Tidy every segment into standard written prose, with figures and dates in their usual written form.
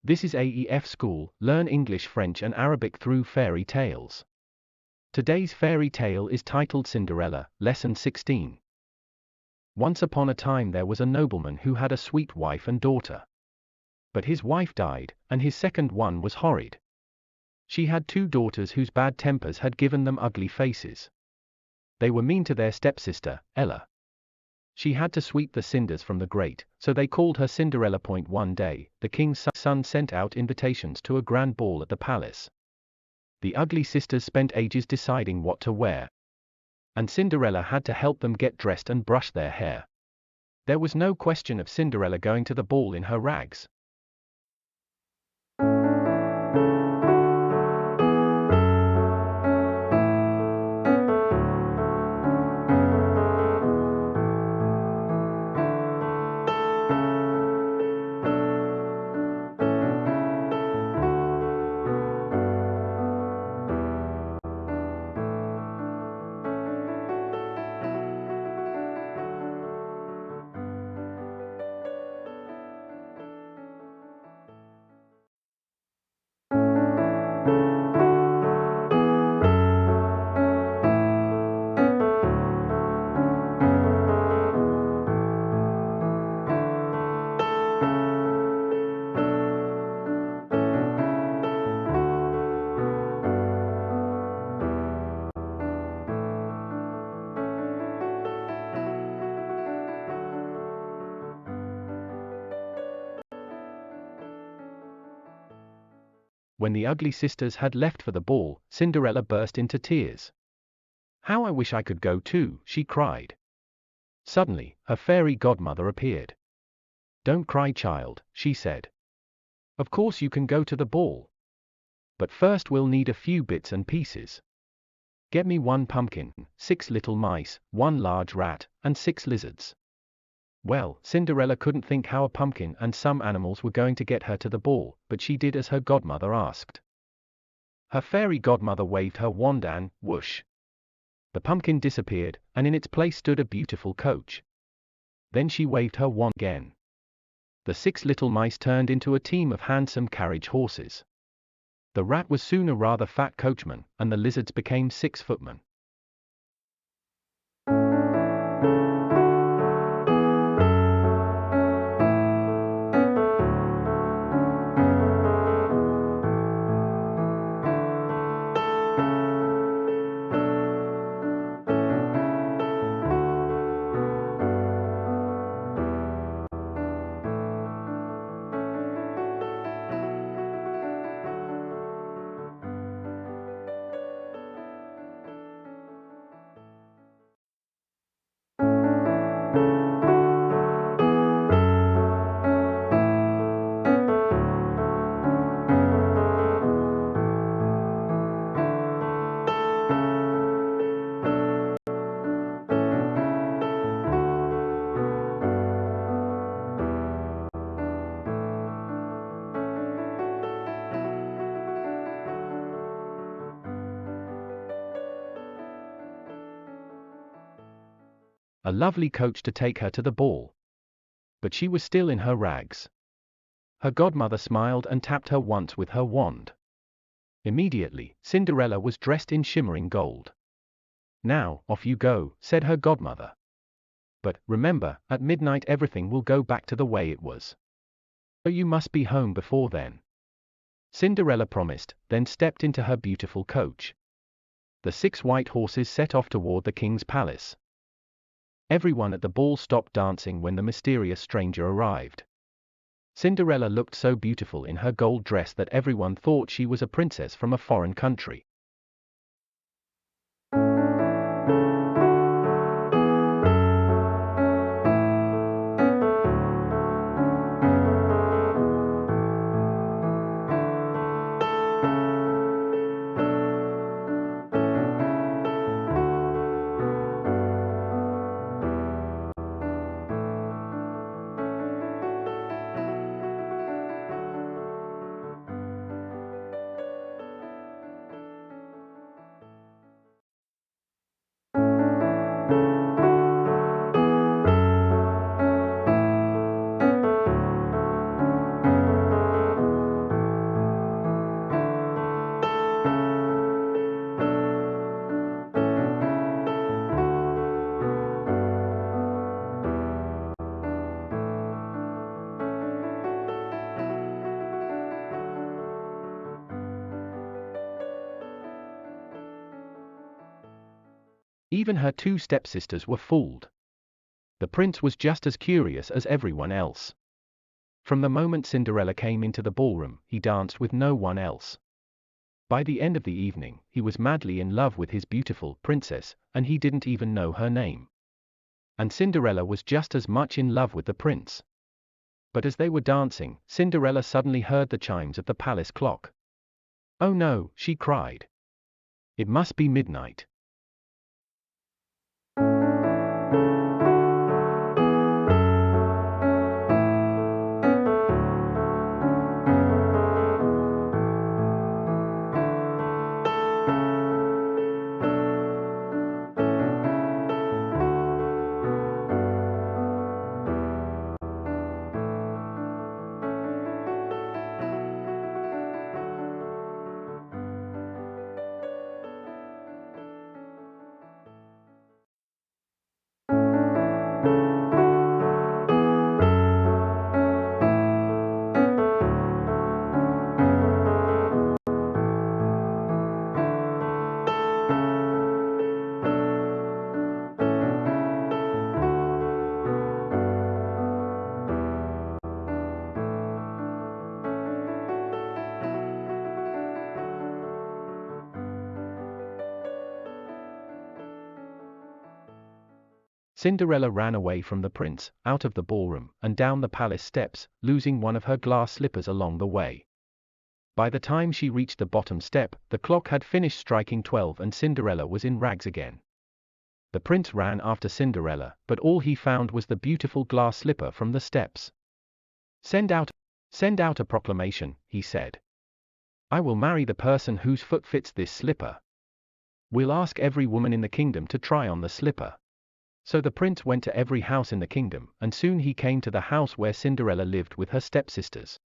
This is AEF School, learn English, French and Arabic through fairy tales. Today's fairy tale is titled Cinderella, Lesson 16. Once upon a time there was a nobleman who had a sweet wife and daughter. But his wife died, and his second one was horrid. She had 2 daughters whose bad tempers had given them ugly faces. They were mean to their stepsister, Ella. She had to sweep the cinders from the grate, so they called her Cinderella. One day, the king's son sent out invitations to a grand ball at the palace. The ugly sisters spent ages deciding what to wear, and Cinderella had to help them get dressed and brush their hair. There was no question of Cinderella going to the ball in her rags. When the ugly sisters had left for the ball, Cinderella burst into tears. "How I wish I could go too," she cried. Suddenly, her fairy godmother appeared. "Don't cry, child," she said. "Of course you can go to the ball. But first we'll need a few bits and pieces. Get me 1 pumpkin, 6 little mice, 1 large rat, and 6 lizards." Well, Cinderella couldn't think how a pumpkin and some animals were going to get her to the ball, but she did as her godmother asked. Her fairy godmother waved her wand and, whoosh! The pumpkin disappeared, and in its place stood a beautiful coach. Then she waved her wand again. The 6 little mice turned into a team of handsome carriage horses. The rat was soon a rather fat coachman, and the lizards became 6 footmen. A lovely coach to take her to the ball. But she was still in her rags. Her godmother smiled and tapped her once with her wand. Immediately, Cinderella was dressed in shimmering gold. "Now, off you go," said her godmother. "But, remember, at midnight everything will go back to the way it was. So you must be home before then." Cinderella promised, then stepped into her beautiful coach. The 6 white horses set off toward the king's palace. Everyone at the ball stopped dancing when the mysterious stranger arrived. Cinderella looked so beautiful in her gold dress that everyone thought she was a princess from a foreign country. Even her two stepsisters were fooled. The prince was just as curious as everyone else. From the moment Cinderella came into the ballroom, he danced with no one else. By the end of the evening, he was madly in love with his beautiful princess, and he didn't even know her name. And Cinderella was just as much in love with the prince. But as they were dancing, Cinderella suddenly heard the chimes of the palace clock. "Oh no," she cried. "It must be midnight." Cinderella ran away from the prince, out of the ballroom, and down the palace steps, losing one of her glass slippers along the way. By the time she reached the bottom step, the clock had finished striking 12 and Cinderella was in rags again. The prince ran after Cinderella, but all he found was the beautiful glass slipper from the steps. Send out a proclamation," he said. "I will marry the person whose foot fits this slipper. We'll ask every woman in the kingdom to try on the slipper." So the prince went to every house in the kingdom, and soon he came to the house where Cinderella lived with her stepsisters.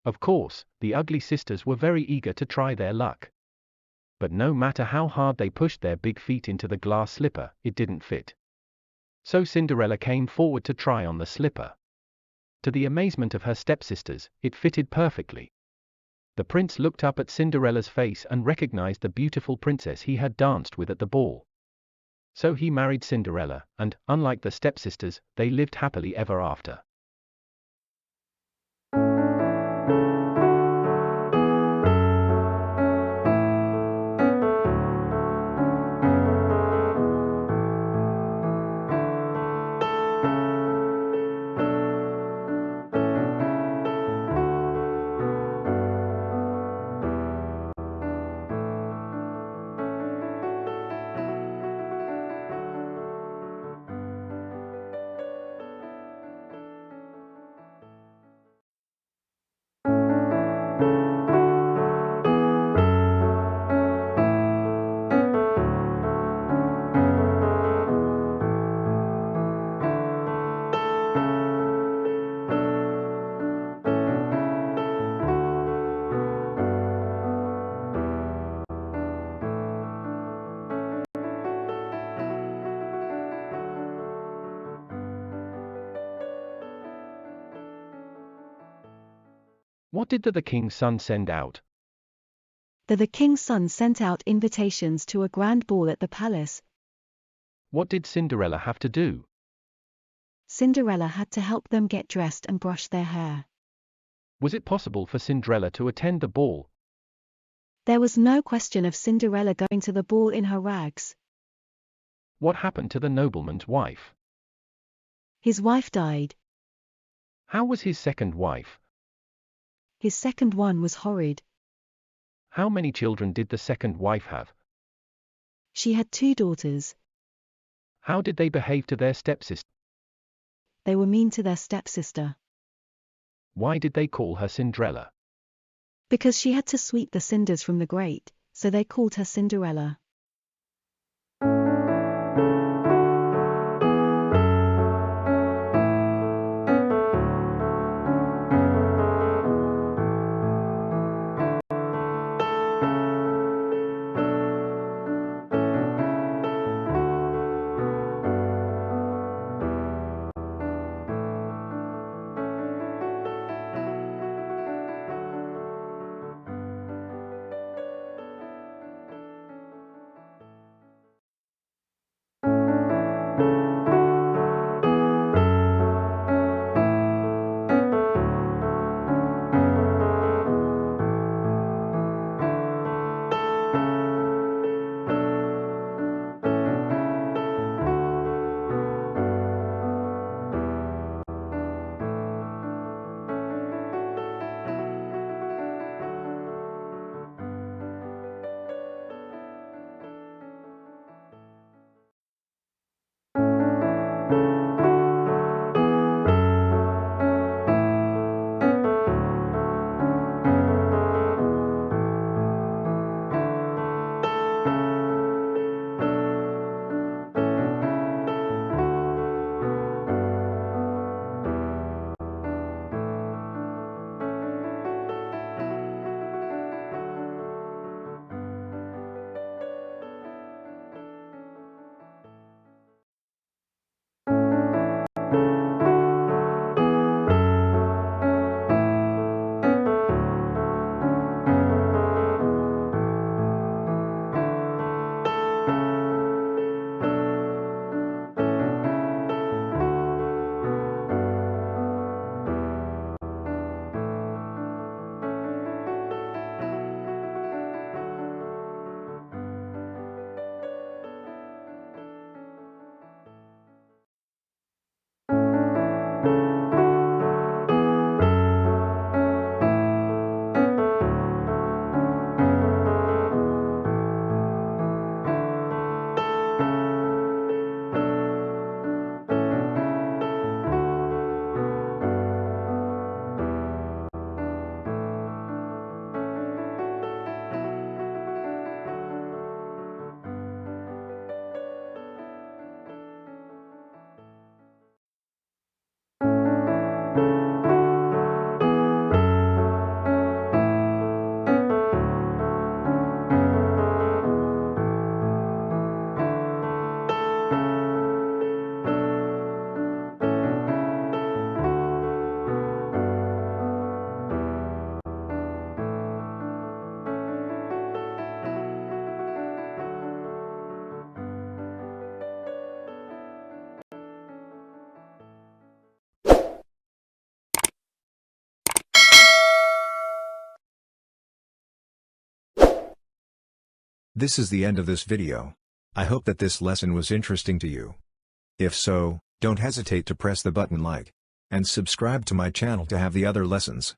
Of course, the ugly sisters were very eager to try their luck. But no matter how hard they pushed their big feet into the glass slipper, it didn't fit. So Cinderella came forward to try on the slipper. To the amazement of her stepsisters, it fitted perfectly. The prince looked up at Cinderella's face and recognized the beautiful princess he had danced with at the ball. So he married Cinderella, and, unlike the stepsisters, they lived happily ever after. What did the king's son send out? The king's son sent out invitations to a grand ball at the palace. What did Cinderella have to do? Cinderella had to help them get dressed and brush their hair. Was it possible for Cinderella to attend the ball? There was no question of Cinderella going to the ball in her rags. What happened to the nobleman's wife? His wife died. How was his second wife? His second one was horrid. How many children did the second wife have? She had 2 daughters. How did they behave to their stepsister? They were mean to their stepsister. Why did they call her Cinderella? Because she had to sweep the cinders from the grate, so they called her Cinderella. This is the end of this video. I hope that this lesson was interesting to you. If so, don't hesitate to press the button like and subscribe to my channel to have the other lessons.